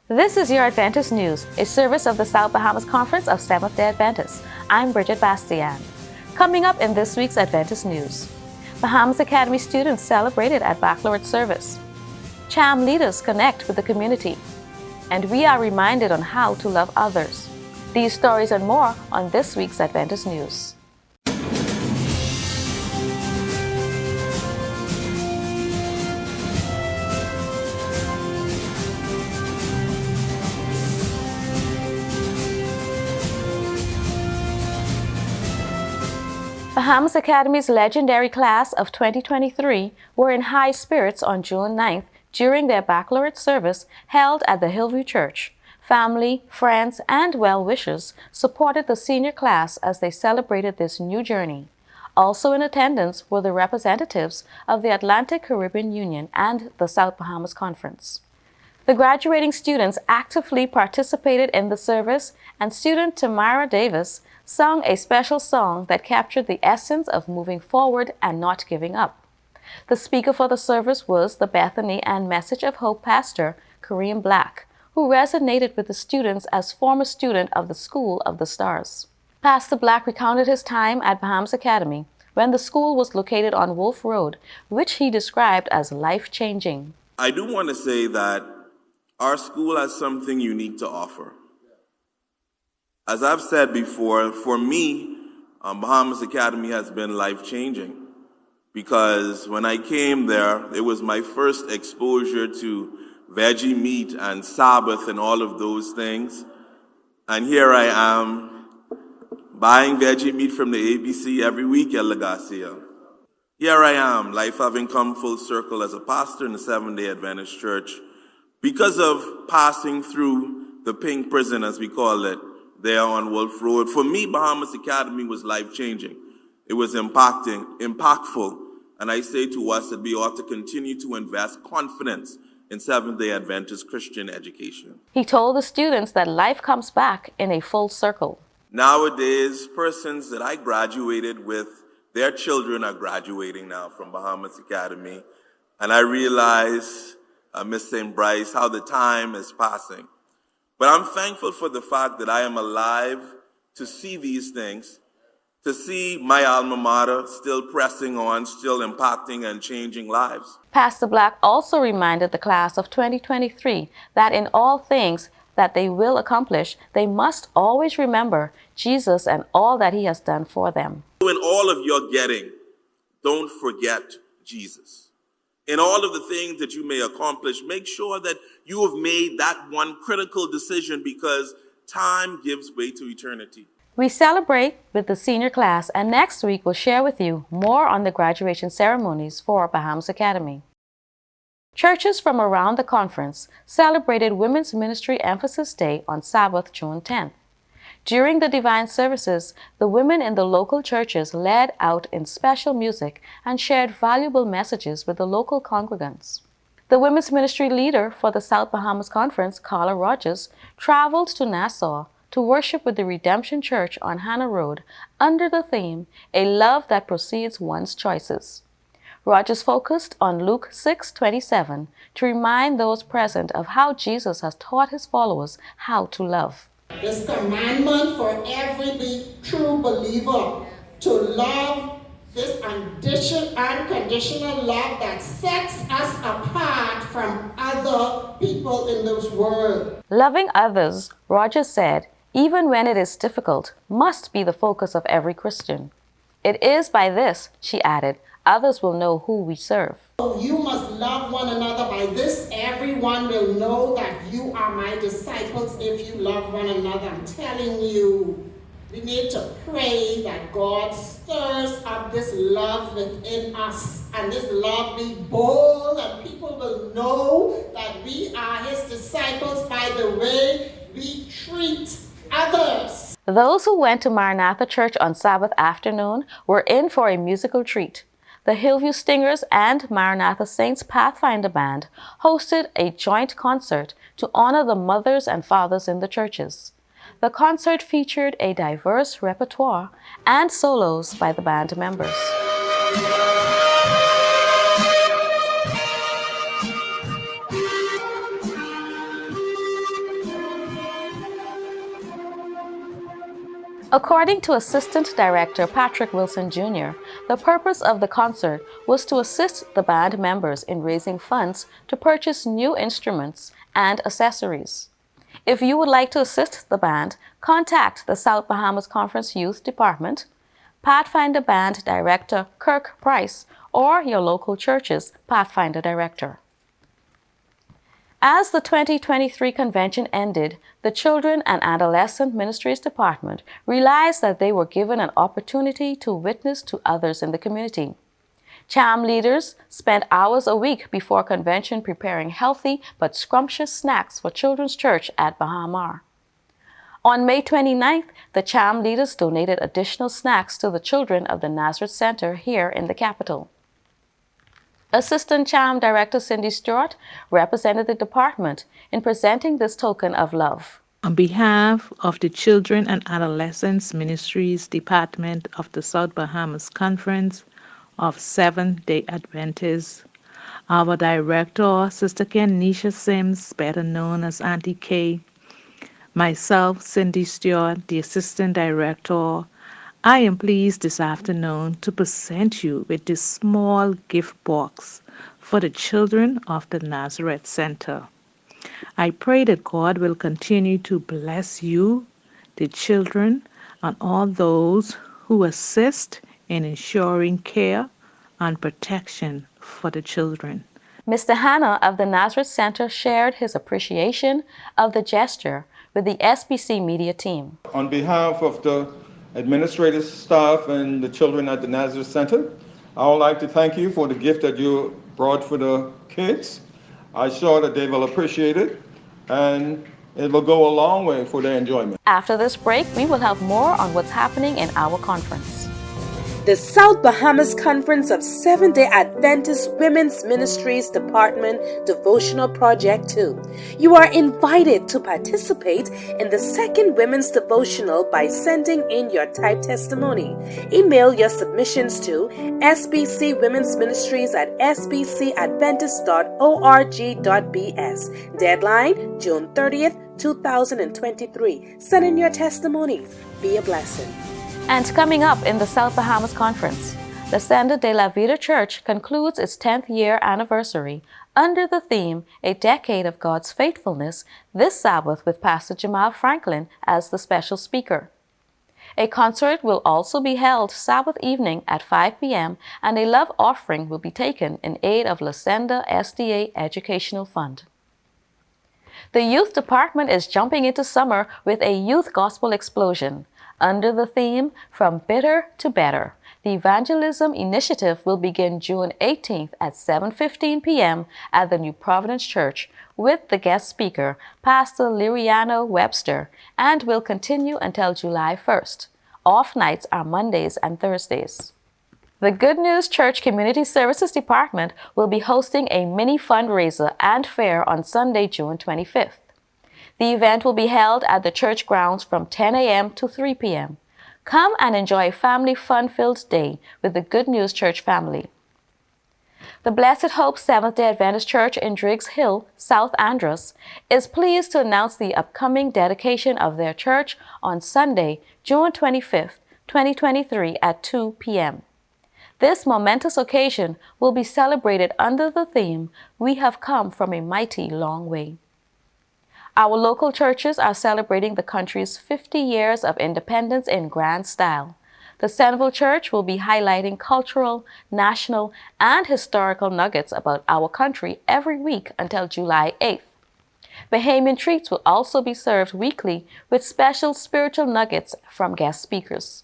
This is your Adventist News, a service of the South Bahamas Conference of Seventh-day Adventists. I'm Bridget Bastian. Coming up in this week's Adventist News, Bahamas Academy students celebrated at Baccalaureate Service. CHAM leaders connect with the community. And we are reminded on how to love others. These stories and more on this week's Adventist News. Bahamas Academy's legendary class of 2023 were in high spirits on June 9th during their baccalaureate service held at the Hillview Church. Family, friends, and well-wishers supported the senior class as they celebrated this new journey. Also in attendance were the representatives of the Atlantic Caribbean Union and the South Bahamas Conference. The graduating students actively participated in the service, and student Tamara Davis sung a special song that captured the essence of moving forward and not giving up. The speaker for the service was the Bethany and Message of Hope pastor, Kareem Black, who resonated with the students as former student of the School of the Stars. Pastor Black recounted his time at Bahamas Academy when the school was located on Wolf Road, which he described as life-changing. I do want to say that our school has something unique to offer. As I've said before, for me, Bahamas Academy has been life-changing because when I came there, it was my first exposure to veggie meat and Sabbath and all of those things. And here I am buying veggie meat from the ABC every week at La Garcia. Here I am, life having come full circle as a pastor in the Seventh-day Adventist Church because of passing through the pink prison, as we call it, there on Wolf Road. For me, Bahamas Academy was life-changing. It was impactful. And I say to us that we ought to continue to invest confidence in Seventh-day Adventist Christian education. He told the students that life comes back in a full circle. Nowadays, persons that I graduated with, their children are graduating now from Bahamas Academy. And I realize, Miss St. Bryce, how the time is passing. But I'm thankful for the fact that I am alive to see these things, to see my alma mater still pressing on, still impacting and changing lives. Pastor Black also reminded the class of 2023 that in all things that they will accomplish, they must always remember Jesus and all that he has done for them. In all of your getting, don't forget Jesus. In all of the things that you may accomplish, make sure that you have made that one critical decision because time gives way to eternity. We celebrate with the senior class, and next week we'll share with you more on the graduation ceremonies for Bahamas Academy. Churches from around the conference celebrated Women's Ministry Emphasis Day on Sabbath, June 10th. During the divine services, the women in the local churches led out in special music and shared valuable messages with the local congregants. The women's ministry leader for the South Bahamas Conference, Carla Rogers, traveled to Nassau to worship with the Redemption Church on Hannah Road under the theme, A Love That Precedes One's Choices. Rogers focused on Luke 6:27 to remind those present of how Jesus has taught his followers how to love. This commandment for every true believer to love, this unconditional love that sets us apart from other people in this world. Loving others, Rogers said, even when it is difficult, must be the focus of every Christian. It is by this, she added, others will know who we serve. You must love one another. By this, everyone will know that you are my disciples if you love one another. I'm telling you, we need to pray that God stirs up this love within us, and this love be bold, and people will know that we are his disciples by the way we treat others. Those who went to Maranatha Church on Sabbath afternoon were in for a musical treat. The Hillview Stingers and Maranatha Saints Pathfinder Band hosted a joint concert to honor the mothers and fathers in the churches. The concert featured a diverse repertoire and solos by the band members. According to Assistant Director Patrick Wilson Jr., the purpose of the concert was to assist the band members in raising funds to purchase new instruments and accessories. If you would like to assist the band, contact the South Bahamas Conference Youth Department, Pathfinder Band Director Kirk Price, or your local church's Pathfinder Director. As the 2023 convention ended, the Children and Adolescent Ministries Department realized that they were given an opportunity to witness to others in the community. CHAM leaders spent hours a week before convention preparing healthy but scrumptious snacks for Children's Church at Bahamas. On May 29th, the CHAM leaders donated additional snacks to the children of the Nazareth Center here in the capital. Assistant CHAM Director Cindy Stewart represented the department in presenting this token of love. On behalf of the Children and Adolescents Ministries Department of the South Bahamas Conference of Seventh-day Adventists, our director, Sister Kenisha Sims, better known as Auntie K, myself, Cindy Stewart, the Assistant Director, I am pleased this afternoon to present you with this small gift box for the children of the Nazareth Center. I pray that God will continue to bless you, the children, and all those who assist in ensuring care and protection for the children. Mr. Hanna of the Nazareth Center shared his appreciation of the gesture with the SBC media team. On behalf of the administrative staff and the children at the Nazareth Center, I would like to thank you for the gift that you brought for the kids. I'm sure that they will appreciate it, and it will go a long way for their enjoyment. After this break, we will have more on what's happening in our conference. The South Bahamas Conference of Seventh-day Adventist Women's Ministries Department Devotional Project 2. You are invited to participate in the second Women's Devotional by sending in your typed testimony. Email your submissions to sbcwomensministries@sbcadventist.org.bs. Deadline, June 30th, 2023. Send in your testimony. Be a blessing. And coming up in the South Bahamas Conference, the Senda de la Vida Church concludes its 10th year anniversary under the theme, A Decade of God's Faithfulness, this Sabbath with Pastor Jamal Franklin as the special speaker. A concert will also be held Sabbath evening at 5 p.m. and a love offering will be taken in aid of La Senda SDA Educational Fund. The Youth Department is jumping into summer with a youth gospel explosion. Under the theme, From Bitter to Better, the Evangelism Initiative will begin June 18th at 7:15 p.m. at the New Providence Church with the guest speaker, Pastor Liriano Webster, and will continue until July 1st. Off nights are Mondays and Thursdays. The Good News Church Community Services Department will be hosting a mini fundraiser and fair on Sunday, June 25th. The event will be held at the church grounds from 10 a.m. to 3 p.m. Come and enjoy a family fun-filled day with the Good News Church family. The Blessed Hope Seventh-day Adventist Church in Driggs Hill, South Andros, is pleased to announce the upcoming dedication of their church on Sunday, June 25th, 2023 at 2 p.m. This momentous occasion will be celebrated under the theme, We Have Come from a Mighty Long Way. Our local churches are celebrating the country's 50 years of independence in grand style. The Centerville Church will be highlighting cultural, national, and historical nuggets about our country every week until July 8th. Bahamian treats will also be served weekly with special spiritual nuggets from guest speakers.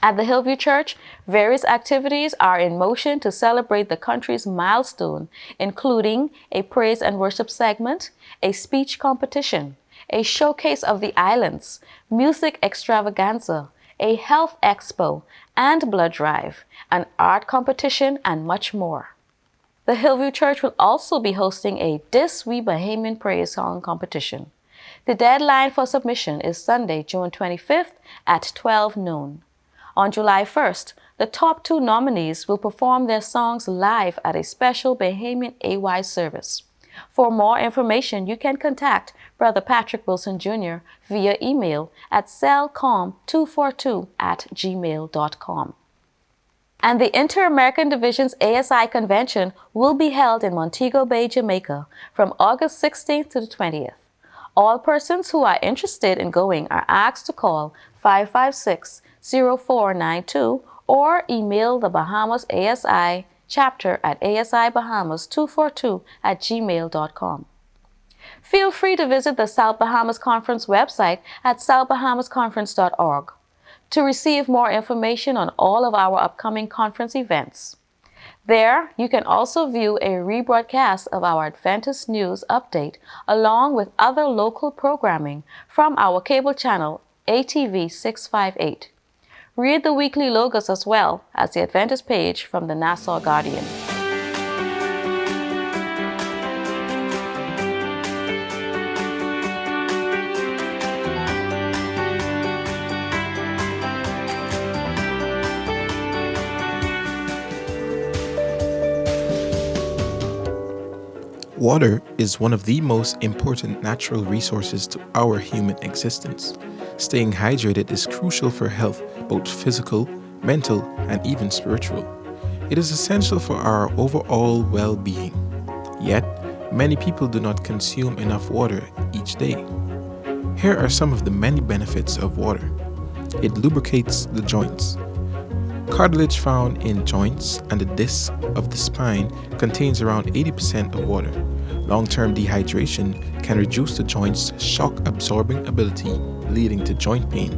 At the Hillview Church, various activities are in motion to celebrate the country's milestone, including a praise and worship segment, a speech competition, a showcase of the islands, music extravaganza, a health expo and blood drive, an art competition, and much more. The Hillview Church will also be hosting a Dis We Bahamian Praise Song competition. The deadline for submission is Sunday, June 25th at 12 noon. On July 1st, the top 2 nominees will perform their songs live at a special Bahamian AY service. For more information, you can contact Brother Patrick Wilson Jr. via email at cellcom242@gmail.com. And the Inter-American Division's ASI Convention will be held in Montego Bay, Jamaica from August 16th to the 20th. All persons who are interested in going are asked to call 556-0492 or email the Bahamas ASI chapter at asibahamas242@gmail.com. Feel free to visit the South Bahamas Conference website at southbahamasconference.org to receive more information on all of our upcoming conference events. There, you can also view a rebroadcast of our Adventist News Update along with other local programming from our cable channel ATV 658. Read the weekly logos as well as the Adventist page from the Nassau Guardian. Water is one of the most important natural resources to our human existence. Staying hydrated is crucial for health, both physical, mental, and even spiritual. It is essential for our overall well-being. Yet, many people do not consume enough water each day. Here are some of the many benefits of water. It lubricates the joints. Cartilage found in joints and the disc of the spine contains around 80% of water. Long-term dehydration can reduce the joint's shock-absorbing ability, leading to joint pain.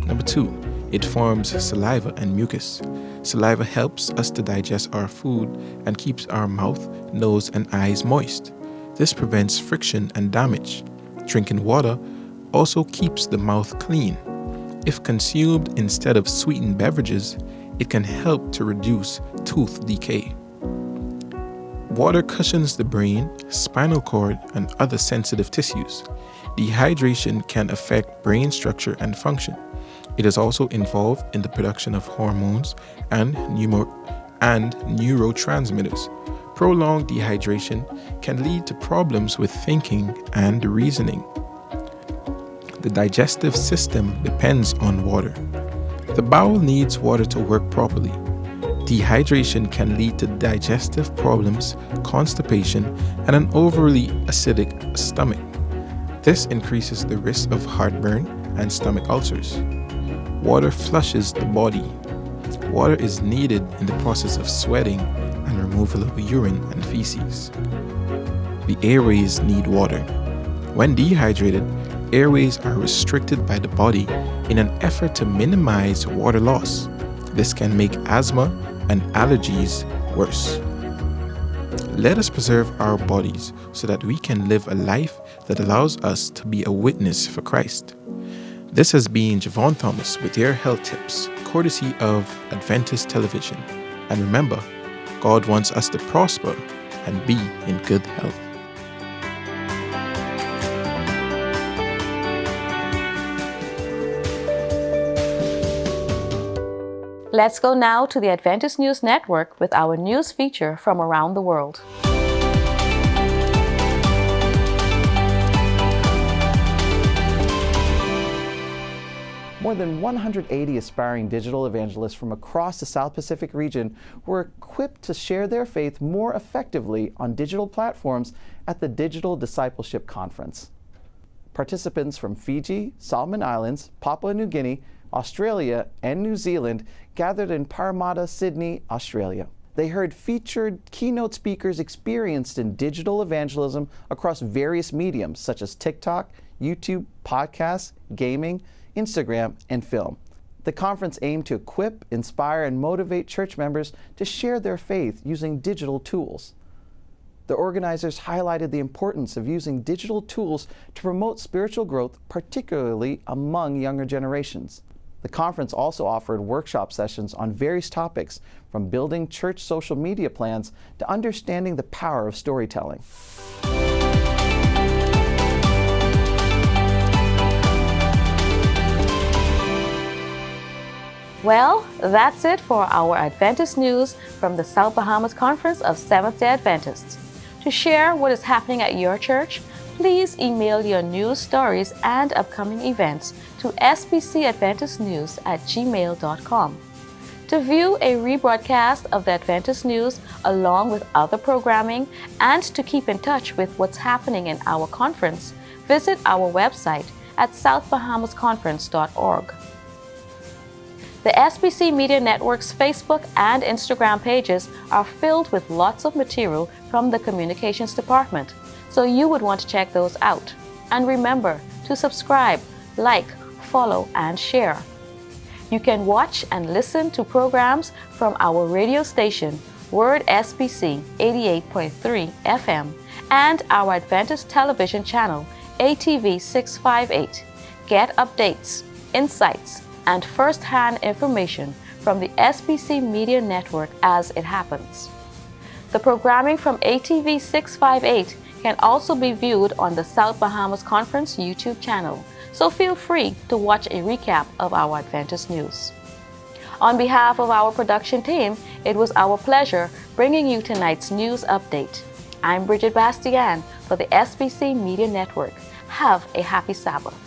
Number 2, it forms saliva and mucus. Saliva helps us to digest our food and keeps our mouth, nose, and eyes moist. This prevents friction and damage. Drinking water also keeps the mouth clean. If consumed instead of sweetened beverages, it can help to reduce tooth decay. Water cushions the brain, spinal cord, and other sensitive tissues. Dehydration can affect brain structure and function. It is also involved in the production of hormones and neurotransmitters. Prolonged dehydration can lead to problems with thinking and reasoning. The digestive system depends on water. The bowel needs water to work properly. Dehydration can lead to digestive problems, constipation, and an overly acidic stomach. This increases the risk of heartburn and stomach ulcers. Water flushes the body. Water is needed in the process of sweating and removal of urine and feces. The airways need water. When dehydrated, airways are restricted by the body in an effort to minimize water loss. This can make asthma and allergies worse. Let us preserve our bodies so that we can live a life that allows us to be a witness for Christ. This has been Javon Thomas with your health tips, courtesy of Adventist Television. And remember, God wants us to prosper and be in good health. Let's go now to the Adventist News Network with our news feature from around the world. More than 180 aspiring digital evangelists from across the South Pacific region were equipped to share their faith more effectively on digital platforms at the Digital Discipleship Conference. Participants from Fiji, Solomon Islands, Papua New Guinea, Australia, and New Zealand gathered in Parramatta, Sydney, Australia. They heard featured keynote speakers experienced in digital evangelism across various mediums such as TikTok, YouTube, podcasts, gaming, Instagram, and film. The conference aimed to equip, inspire, and motivate church members to share their faith using digital tools. The organizers highlighted the importance of using digital tools to promote spiritual growth, particularly among younger generations. The conference also offered workshop sessions on various topics, from building church social media plans to understanding the power of storytelling. Well, that's it for our Adventist news from the South Bahamas Conference of Seventh-day Adventists. To share what is happening at your church, please email your news stories and upcoming events to sbcadventistnews@gmail.com. To view a rebroadcast of the Adventist News along with other programming and to keep in touch with what's happening in our conference, visit our website at southbahamasconference.org. The SBC Media Network's Facebook and Instagram pages are filled with lots of material from the Communications Department, so you would want to check those out. And remember to subscribe, like, follow, and share. You can watch and listen to programs from our radio station, Word SBC 88.3 FM, and our Adventist television channel, ATV 658. Get updates, insights, and first-hand information from the SBC Media Network as it happens. The programming from ATV 658 can also be viewed on the South Bahamas Conference YouTube channel, so feel free to watch a recap of our Adventist News. On behalf of our production team, it was our pleasure bringing you tonight's news update. I'm Bridget Bastian for the SBC Media Network. Have a happy Sabbath.